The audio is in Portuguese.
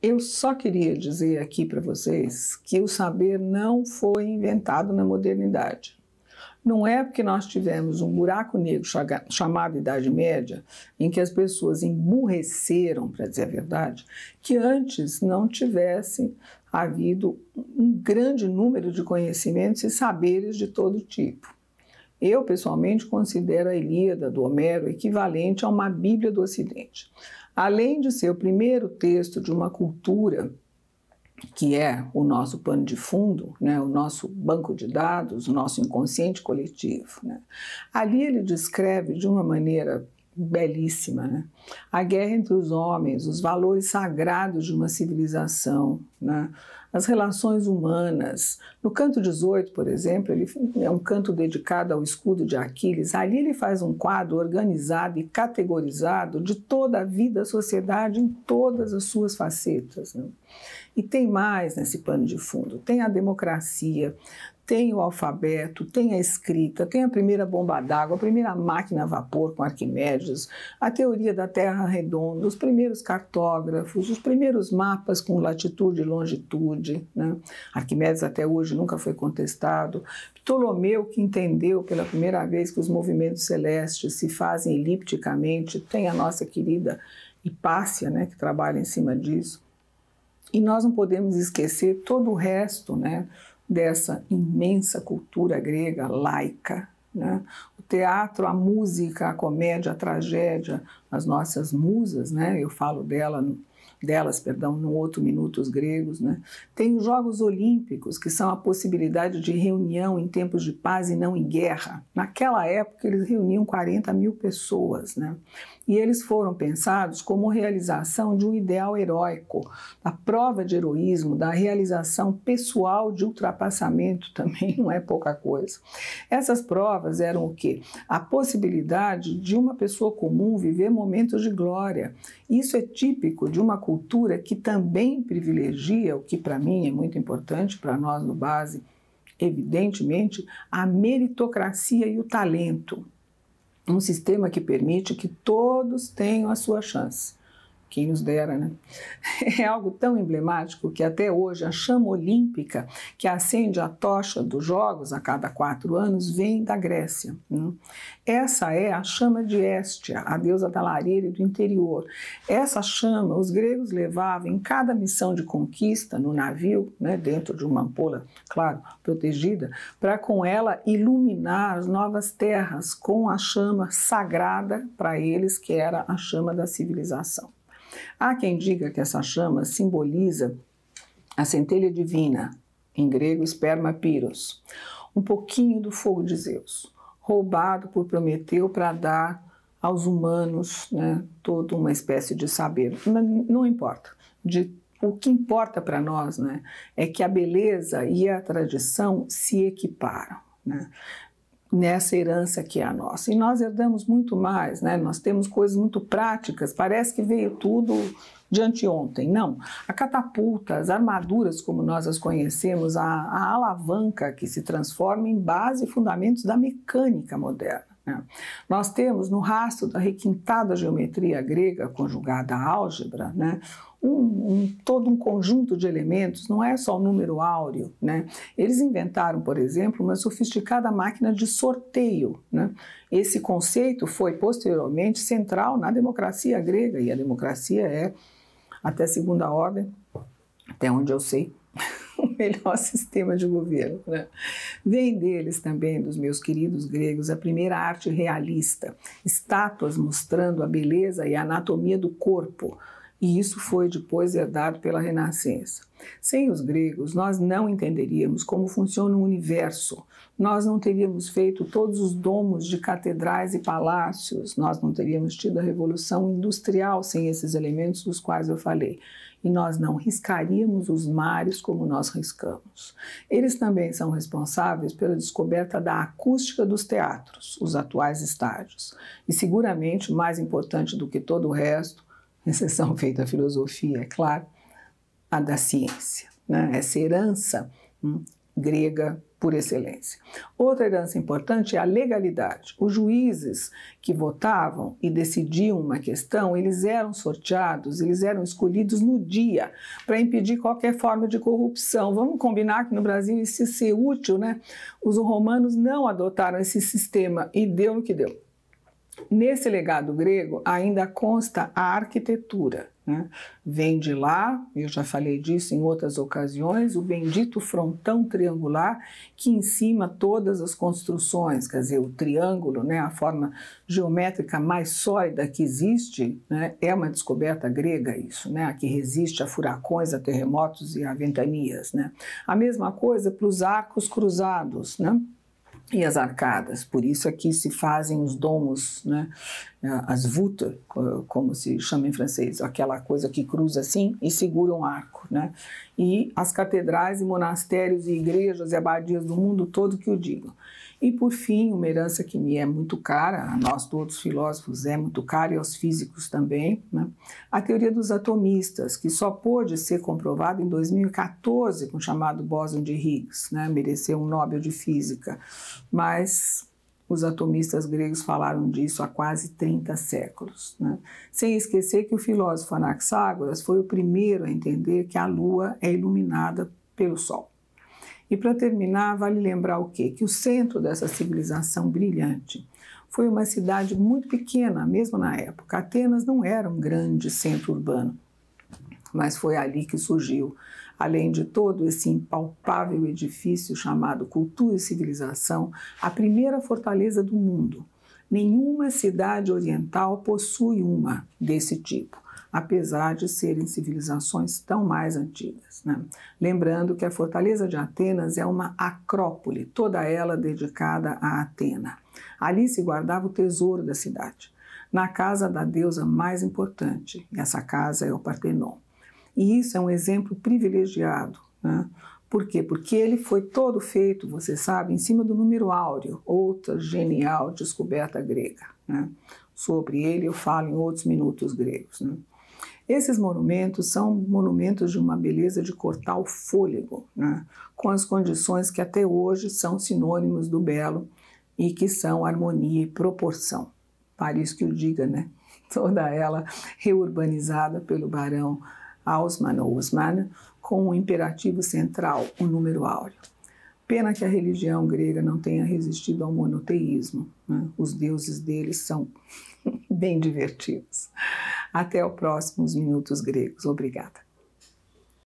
Eu só queria dizer aqui para vocês que o saber não foi inventado na modernidade. Não é porque nós tivemos um buraco negro chamado Idade Média, em que as pessoas emburreceram, para dizer a verdade, que antes não tivesse havido um grande número de conhecimentos e saberes de todo tipo. Eu, pessoalmente, considero a Ilíada do Homero equivalente a uma Bíblia do Ocidente. Além de ser o primeiro texto de uma cultura que é o nosso pano de fundo, né, o nosso banco de dados, o nosso inconsciente coletivo, né? Ali ele descreve de uma maneira belíssima, né, a guerra entre os homens, os valores sagrados de uma civilização, né, as relações humanas. No canto 18, por exemplo, ele é um canto dedicado ao escudo de Aquiles. Ali ele faz um quadro organizado e categorizado de toda a vida da sociedade em todas as suas facetas, né? E tem mais nesse pano de fundo, tem a democracia, tem o alfabeto, tem a escrita, tem a primeira bomba d'água, a primeira máquina a vapor com Arquimedes, a teoria da Terra redonda, os primeiros cartógrafos, os primeiros mapas com latitude e longitude, né? Arquimedes até hoje nunca foi contestado. Ptolomeu, que entendeu pela primeira vez que os movimentos celestes se fazem elipticamente, tem a nossa querida Hipácia, né, que trabalha em cima disso. E nós não podemos esquecer todo o resto, né, dessa imensa cultura grega laica, né? O teatro, a música, a comédia, a tragédia, as nossas musas, né? Eu falo delas, no outro minuto, os gregos, né? Tem os Jogos Olímpicos, que são a possibilidade de reunião em tempos de paz e não em guerra. Naquela época, eles reuniam 40 mil pessoas, né? E eles foram pensados como realização de um ideal heróico, da prova de heroísmo, da realização pessoal de ultrapassamento, também não é pouca coisa. Essas provas eram o quê? A possibilidade de uma pessoa comum viver momentos de glória. Isso é típico de uma cultura que também privilegia, o que para mim é muito importante, para nós no base, evidentemente, a meritocracia e o talento. Um sistema que permite que todos tenham a sua chance. Quem nos dera, né? É algo tão emblemático que até hoje a chama olímpica, que acende a tocha dos Jogos a cada 4 anos, vem da Grécia, né? Essa é a chama de Héstia, a deusa da lareira e do interior. Essa chama os gregos levavam em cada missão de conquista no navio, né, dentro de uma ampola, claro, protegida, para com ela iluminar as novas terras com a chama sagrada para eles, que era a chama da civilização. Há quem diga que essa chama simboliza a centelha divina, em grego esperma pyros, um pouquinho do fogo de Zeus, roubado por Prometeu para dar aos humanos, né, toda uma espécie de saber. Não importa. O que importa para nós, né, é que a beleza e a tradição se equiparam, né, nessa herança que é a nossa. E nós herdamos muito mais, né? Nós temos coisas muito práticas, parece que veio tudo de anteontem. Não, a catapulta, as armaduras como nós as conhecemos, a alavanca que se transforma em base e fundamentos da mecânica moderna, né? Nós temos no rastro da requintada geometria grega conjugada à álgebra, né, todo um conjunto de elementos, não é só o número áureo, né? Eles inventaram, por exemplo, uma sofisticada máquina de sorteio, né? Esse conceito foi posteriormente central na democracia grega, e a democracia é, até segunda ordem, até onde eu sei, o melhor sistema de governo, né? Vem deles também, dos meus queridos gregos, a primeira arte realista, estátuas mostrando a beleza e a anatomia do corpo, e isso foi depois herdado pela Renascença. Sem os gregos, nós não entenderíamos como funciona o universo, nós não teríamos feito todos os domos de catedrais e palácios, nós não teríamos tido a revolução industrial sem esses elementos dos quais eu falei, e nós não riscaríamos os mares como nós riscamos. Eles também são responsáveis pela descoberta da acústica dos teatros, os atuais estádios, e seguramente, mais importante do que todo o resto, exceção feita à filosofia, é claro, a da ciência, né? Essa herança grega por excelência. Outra herança importante é a legalidade. Os juízes que votavam e decidiam uma questão, eles eram sorteados, eles eram escolhidos no dia para impedir qualquer forma de corrupção. Vamos combinar que no Brasil isso ia ser útil, né? Os romanos não adotaram esse sistema e deu no que deu. Nesse legado grego ainda consta a arquitetura, né? Vem de lá, eu já falei disso em outras ocasiões, o bendito frontão triangular que em cima todas as construções, quer dizer, o triângulo, né, a forma geométrica mais sólida que existe, né, é uma descoberta grega isso, né, a que resiste a furacões, a terremotos e a ventanias, né? A mesma coisa para os arcos cruzados, né? E as arcadas, por isso aqui se fazem os domos, né? As voûtes, como se chama em francês, aquela coisa que cruza assim e segura um arco, né? E as catedrais e monastérios e igrejas e abadias do mundo todo que o digam. E por fim, uma herança que me é muito cara, a nós todos filósofos é muito cara e aos físicos também, né? A teoria dos atomistas, que só pôde ser comprovada em 2014 com o chamado bóson de Higgs, né? Mereceu um Nobel de Física, mas os atomistas gregos falaram disso há quase 30 séculos, né? Sem esquecer que o filósofo Anaxágoras foi o primeiro a entender que a Lua é iluminada pelo Sol. E para terminar, vale lembrar o quê? Que o centro dessa civilização brilhante foi uma cidade muito pequena, mesmo na época. Atenas não era um grande centro urbano, mas foi ali que surgiu, além de todo esse impalpável edifício chamado cultura e civilização, a primeira fortaleza do mundo. Nenhuma cidade oriental possui uma desse tipo, apesar de serem civilizações tão mais antigas, né? Lembrando que a fortaleza de Atenas é uma acrópole, toda ela dedicada a Atena. Ali se guardava o tesouro da cidade, na casa da deusa mais importante, e essa casa é o Partenon. E isso é um exemplo privilegiado, né? Por quê? Porque ele foi todo feito, você sabe, em cima do número áureo, outra genial descoberta grega, né? Sobre ele eu falo em outros minutos gregos, né? Esses monumentos são monumentos de uma beleza de cortar o fôlego, né? Com as condições que até hoje são sinônimos do belo e que são harmonia e proporção. Paris que o diga, né? Toda ela reurbanizada pelo barão Haussmann, com o imperativo central, o número áureo. Pena que a religião grega não tenha resistido ao monoteísmo, né? Os deuses deles são bem divertidos. Até o próximo Minutos Gregos. Obrigada.